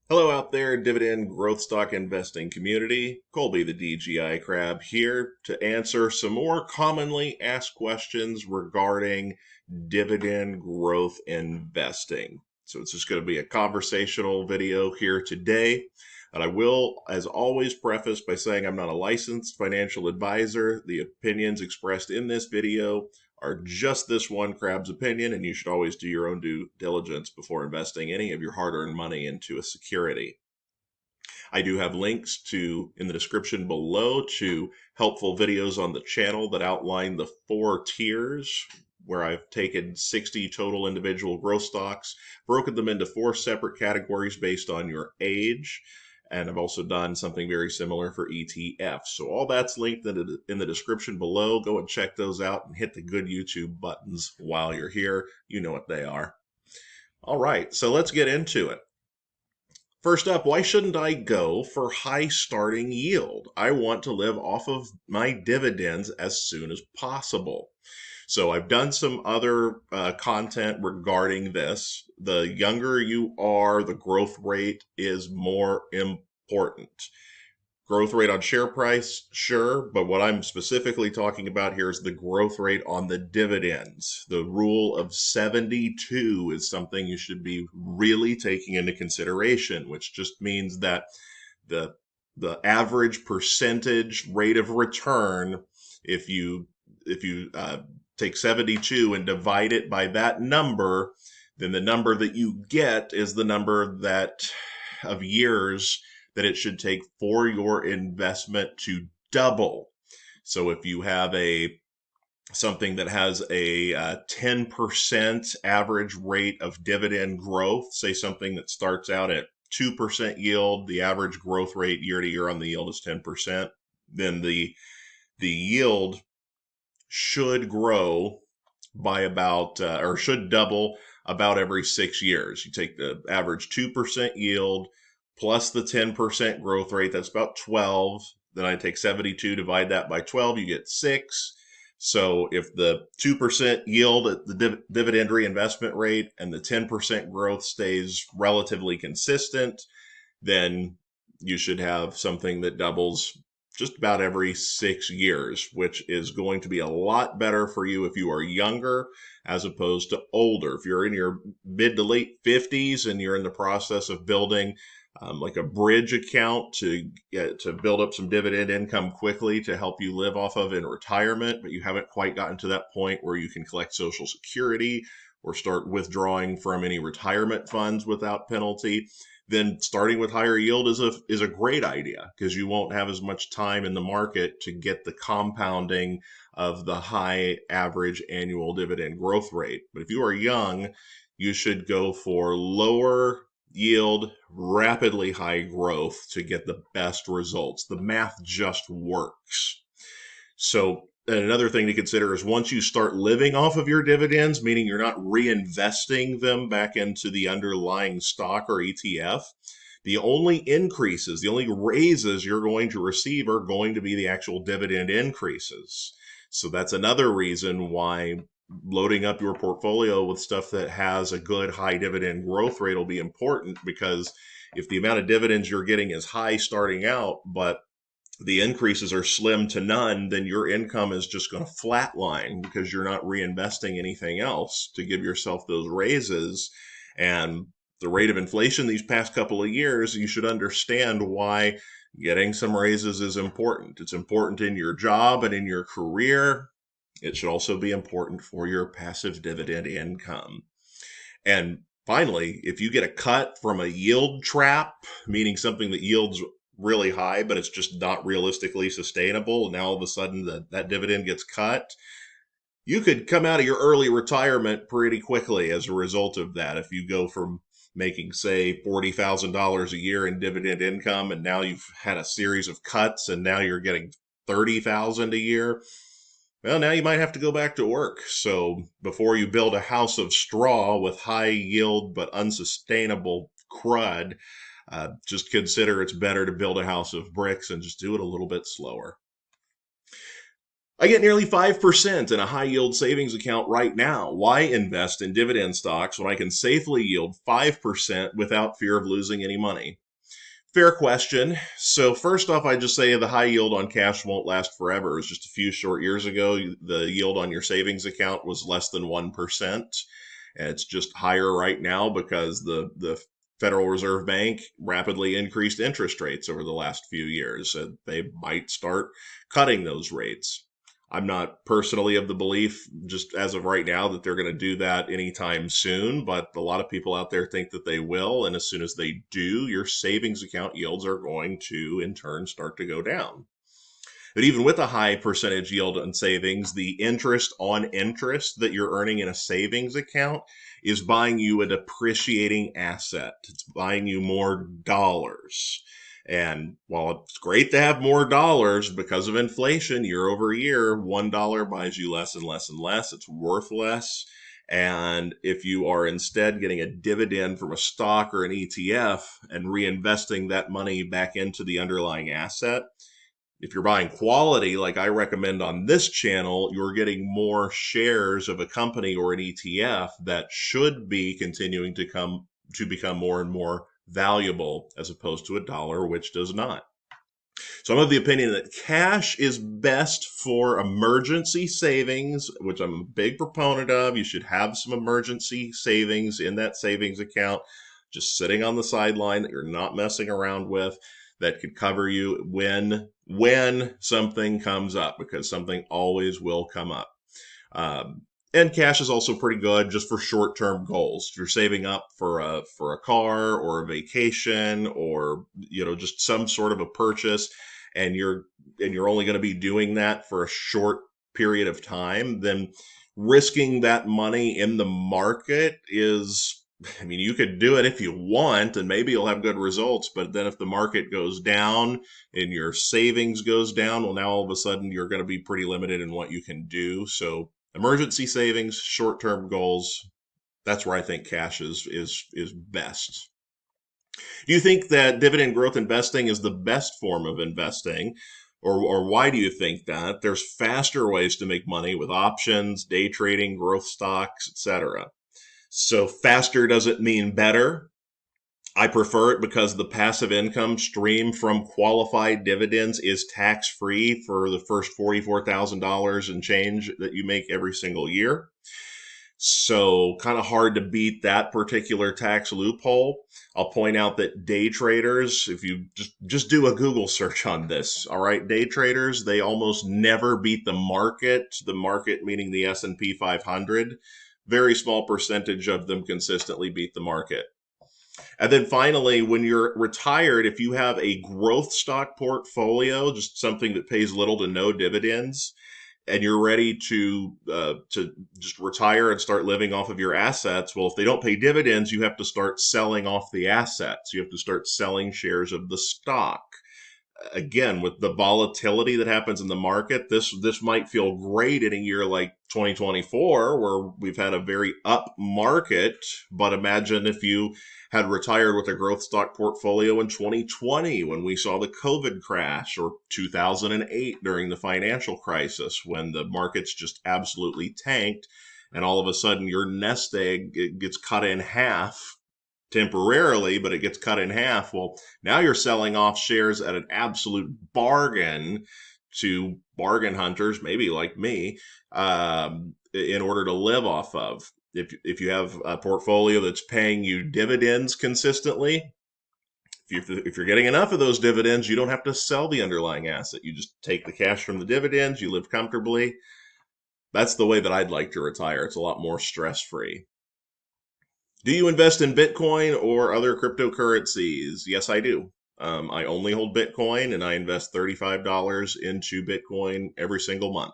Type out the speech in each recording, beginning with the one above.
Hello out there, dividend growth stock investing community. Colby the DGI Crab here to answer some more commonly asked questions regarding dividend growth investing. So it's just going to be a conversational video here today. And I will, as always, preface by saying I'm not a licensed financial advisor. The opinions expressed in this video are just this one crab's opinion, and you should always do your own due diligence before investing any of your hard-earned money into a security. I do have links in the description below to helpful videos on the channel that outline the 4 tiers where I've taken 60 total individual growth stocks, broken them into 4 separate categories based on your age, and I've also done something very similar for ETFs. So all that's linked in the description below. Go and check those out and hit the good YouTube buttons while you're here. You know what they are. All right, so let's get into it. First up, why shouldn't I go for high starting yield? I want to live off of my dividends as soon as possible. So I've done some other content regarding this. The younger you are, the growth rate is more important. Growth rate on share price, sure, but what I'm specifically talking about here is the growth rate on the dividends. The rule of 72 is something you should be really taking into consideration, which just means that the the average percentage rate of return, if you take 72 and divide it by that number, then the number that you get is the number that of years that it should take for your investment to double. So if you have a something that has a 10% average rate of dividend growth, say something that starts out at 2% yield, the average growth rate year to year on the yield is 10%, then the yield should grow by about or should double about every 6 years. You take the average 2% yield plus the 10% growth rate, that's about 12. Then I take 72, divide that by 12, you get 6. So if the 2% yield at the dividend reinvestment rate and the 10% growth stays relatively consistent, then you should have something that doubles just about every 6 years, which is going to be a lot better for you if you are younger as opposed to older. If you're in your mid to late 50s and you're in the process of building like a bridge account to build up some dividend income quickly to help you live off of in retirement, but you haven't quite gotten to that point where you can collect Social Security or start withdrawing from any retirement funds without penalty, then starting with higher yield is a great idea because you won't have as much time in the market to get the compounding of the high average annual dividend growth rate. But if you are young, you should go for lower yield, rapidly high growth to get the best results. The math just works. So another thing to consider is once you start living off of your dividends, meaning you're not reinvesting them back into the underlying stock or ETF, the only increases, the only raises you're going to receive are going to be the actual dividend increases. So that's another reason why loading up your portfolio with stuff that has a good high dividend growth rate will be important, because if the amount of dividends you're getting is high starting out, but the increases are slim to none, then your income is just going to flatline because you're not reinvesting anything else to give yourself those raises. And the rate of inflation these past couple of years, you should understand why getting some raises is important. It's important in your job and in your career. It should also be important for your passive dividend income. And finally, if you get a cut from a yield trap, meaning something that yields really high, but it's just not realistically sustainable, and now all of a sudden that dividend gets cut, you could come out of your early retirement pretty quickly as a result of that. If you go from making, say, $40,000 a year in dividend income, and now you've had a series of cuts, and now you're getting $30,000 a year, well, now you might have to go back to work. So before you build a house of straw with high yield but unsustainable crud, just consider it's better to build a house of bricks and just do it a little bit slower. I get nearly 5% in a high yield savings account right now. Why invest in dividend stocks when I can safely yield 5% without fear of losing any money? Fair question. So first off, I just say the high yield on cash won't last forever. It was just a few short years ago. The yield on your savings account was less than 1%. And it's just higher right now because the Federal Reserve Bank rapidly increased interest rates over the last few years. And they might start cutting those rates. I'm not personally of the belief, just as of right now, that they're going to do that anytime soon, but a lot of people out there think that they will. And as soon as they do, your savings account yields are going to, in turn, start to go down. But even with a high percentage yield on savings, the interest on interest that you're earning in a savings account is buying you a depreciating asset. It's buying you more dollars. And while it's great to have more dollars because of inflation year over year, $1 buys you less and less and less. It's worth less. And if you are instead getting a dividend from a stock or an ETF and reinvesting that money back into the underlying asset, if you're buying quality, like I recommend on this channel, you're getting more shares of a company or an ETF that should be continuing to become more and more valuable as opposed to a dollar, which does not. So I'm of the opinion that cash is best for emergency savings, which I'm a big proponent of. You should have some emergency savings in that savings account, just sitting on the sideline that you're not messing around with, that could cover you when something comes up, because something always will come up. And cash is also pretty good just for short-term goals. If you're saving up for a car or a vacation, or just some sort of a purchase, and you're only going to be doing that for a short period of time, then risking that money in the market is, I mean, you could do it if you want, and maybe you'll have good results. But then if the market goes down and your savings goes down, well, now all of a sudden you're going to be pretty limited in what you can do. So emergency savings, short-term goals, that's where I think cash is best. Do you think that dividend growth investing is the best form of investing? Or why do you think that? There's faster ways to make money with options, day trading, growth stocks, etc. So faster doesn't mean better. I prefer it because the passive income stream from qualified dividends is tax-free for the first $44,000 and change that you make every single year. So kind of hard to beat that particular tax loophole. I'll point out that day traders, if you just do a Google search on this, all right, day traders, they almost never beat the market meaning the S&P 500. Very small percentage of them consistently beat the market. And then finally, when you're retired, if you have a growth stock portfolio, just something that pays little to no dividends, and you're ready to just retire and start living off of your assets, well, if they don't pay dividends, you have to start selling off the assets. You have to start selling shares of the stock. Again, with the volatility that happens in the market, this might feel great in a year like 2024, where we've had a very up market. But imagine if you had retired with a growth stock portfolio in 2020 when we saw the COVID crash, or 2008 during the financial crisis when the markets just absolutely tanked, and all of a sudden your nest egg gets cut in half temporarily, but it gets cut in half. Well, now you're selling off shares at an absolute bargain to bargain hunters, maybe like me, in order to live off of. If you have a portfolio that's paying you dividends consistently, if you're getting enough of those dividends, you don't have to sell the underlying asset. You just take the cash from the dividends, you live comfortably. That's the way that I'd like to retire. It's a lot more stress-free. Do you invest in Bitcoin or other cryptocurrencies? Yes, I do. I only hold Bitcoin, and I invest $35 into Bitcoin every single month.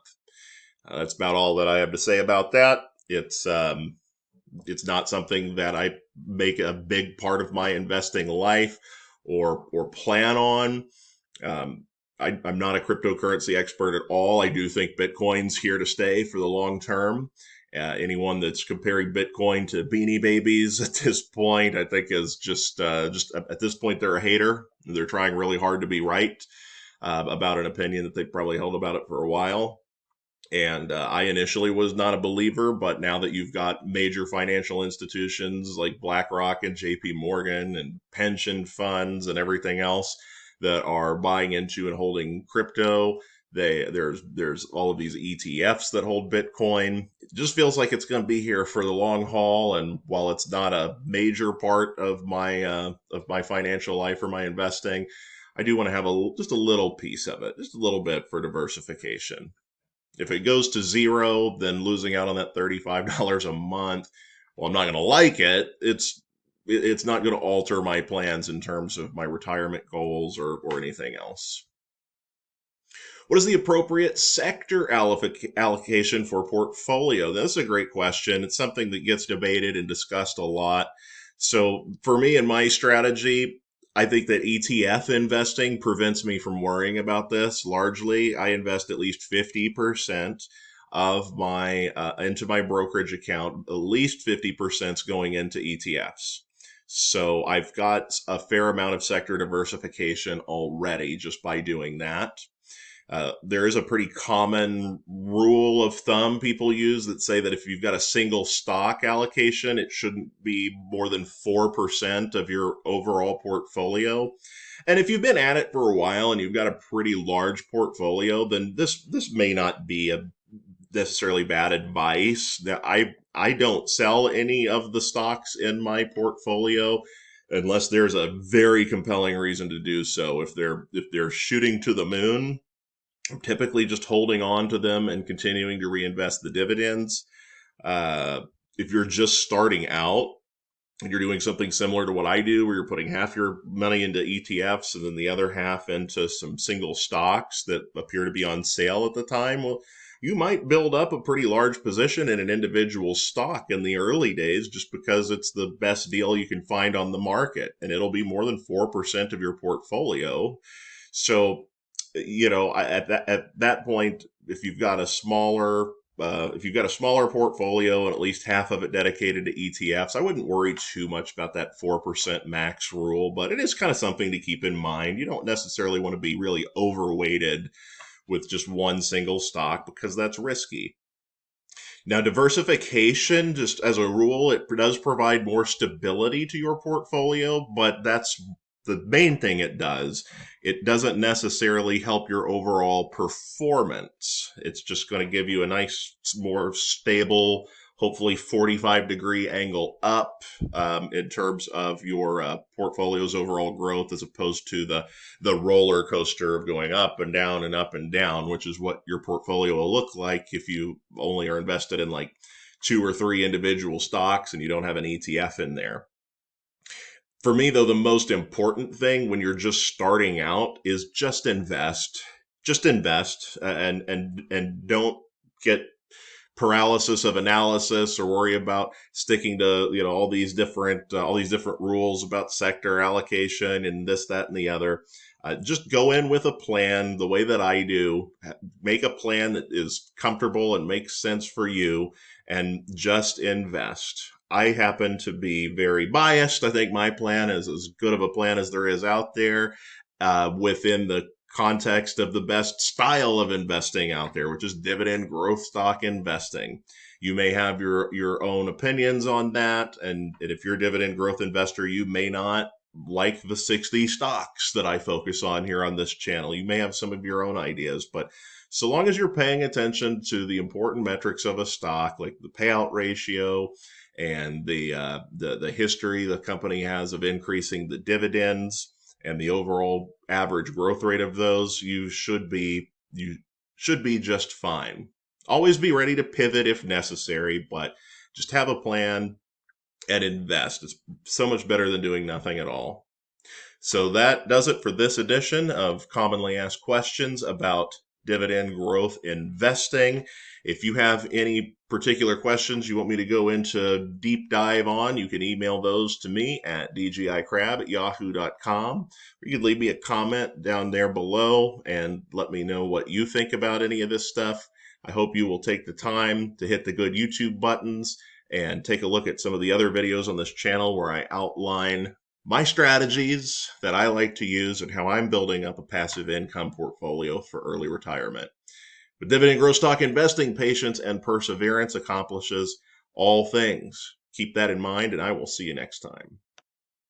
That's about all that I have to say about that. It's not something that I make a big part of my investing life or plan on. I'm not a cryptocurrency expert at all. I do think Bitcoin's here to stay for the long term. Anyone that's comparing Bitcoin to Beanie Babies at this point, I think is just at this point, they're a hater. They're trying really hard to be right about an opinion that they've probably held about it for a while. And I initially was not a believer, but now that you've got major financial institutions like BlackRock and JP Morgan and pension funds and everything else that are buying into and holding crypto, there's all of these ETFs that hold Bitcoin. It just feels like it's going to be here for the long haul. And while it's not a major part of my financial life or my investing, I do want to have just a little piece of it, just a little bit for diversification. If it goes to zero, then losing out on that $35 a month, well, I'm not going to like it. It's not going to alter my plans in terms of my retirement goals or anything else. What is the appropriate sector allocation for portfolio? That's a great question. It's something that gets debated and discussed a lot. So for me and my strategy, I think that ETF investing prevents me from worrying about this. Largely, I invest at least 50% of my into my brokerage account. At least 50% is going into ETFs. So I've got a fair amount of sector diversification already just by doing that. There is a pretty common rule of thumb people use that say that if you've got a single stock allocation, it shouldn't be more than 4% of your overall portfolio. And if you've been at it for a while and you've got a pretty large portfolio, then this may not be a necessarily bad advice. I don't sell any of the stocks in my portfolio unless there's a very compelling reason to do so. If they're shooting to the moon, I'm typically just holding on to them and continuing to reinvest the dividends. If you're just starting out and you're doing something similar to what I do, where you're putting half your money into ETFs and then the other half into some single stocks that appear to be on sale at the time, well, you might build up a pretty large position in an individual stock in the early days just because it's the best deal you can find on the market, and it'll be more than 4% of your portfolio. So at that point, if you've got a smaller portfolio and at least half of it dedicated to ETFs, I wouldn't worry too much about that 4% max rule, but it is kind of something to keep in mind. You don't necessarily want to be really overweighted with just one single stock because that's risky. Now, diversification, just as a rule, it does provide more stability to your portfolio, but that's the main thing it does. It doesn't necessarily help your overall performance. It's just going to give you a nice, more stable, hopefully 45-degree angle up in terms of your portfolio's overall growth, as opposed to the roller coaster of going up and down and up and down, which is what your portfolio will look like if you only are invested in like 2 or 3 individual stocks and you don't have an ETF in there. For me, though, the most important thing when you're just starting out is just invest. Just invest and don't get paralysis of analysis or worry about sticking to all these different rules about sector allocation and this, that, and the other. Just go in with a plan the way that I do. Make a plan that is comfortable and makes sense for you, and just invest. I happen to be very biased. I think my plan is as good of a plan as there is out there within the context of the best style of investing out there, which is dividend growth stock investing. You may have your own opinions on that, and if you're a dividend growth investor, you may not like the 60 stocks that I focus on here on this channel. You may have some of your own ideas, but so long as you're paying attention to the important metrics of a stock, like the payout ratio and the history the company has of increasing the dividends and the overall average growth rate of those, you should be just fine. Always be ready to pivot if necessary, but just have a plan and invest. It's so much better than doing nothing at all. So that does it for this edition of Commonly Asked Questions about dividend growth investing. If you have any particular questions you want me to go into deep dive on, you can email those to me at dgicrab@yahoo.com. Or you can leave me a comment down there below and let me know what you think about any of this stuff. I hope you will take the time to hit the good YouTube buttons and take a look at some of the other videos on this channel where I outline my strategies that I like to use and how I'm building up a passive income portfolio for early retirement. With dividend growth stock investing, patience and perseverance accomplishes all things. Keep that in mind, and I will see you next time.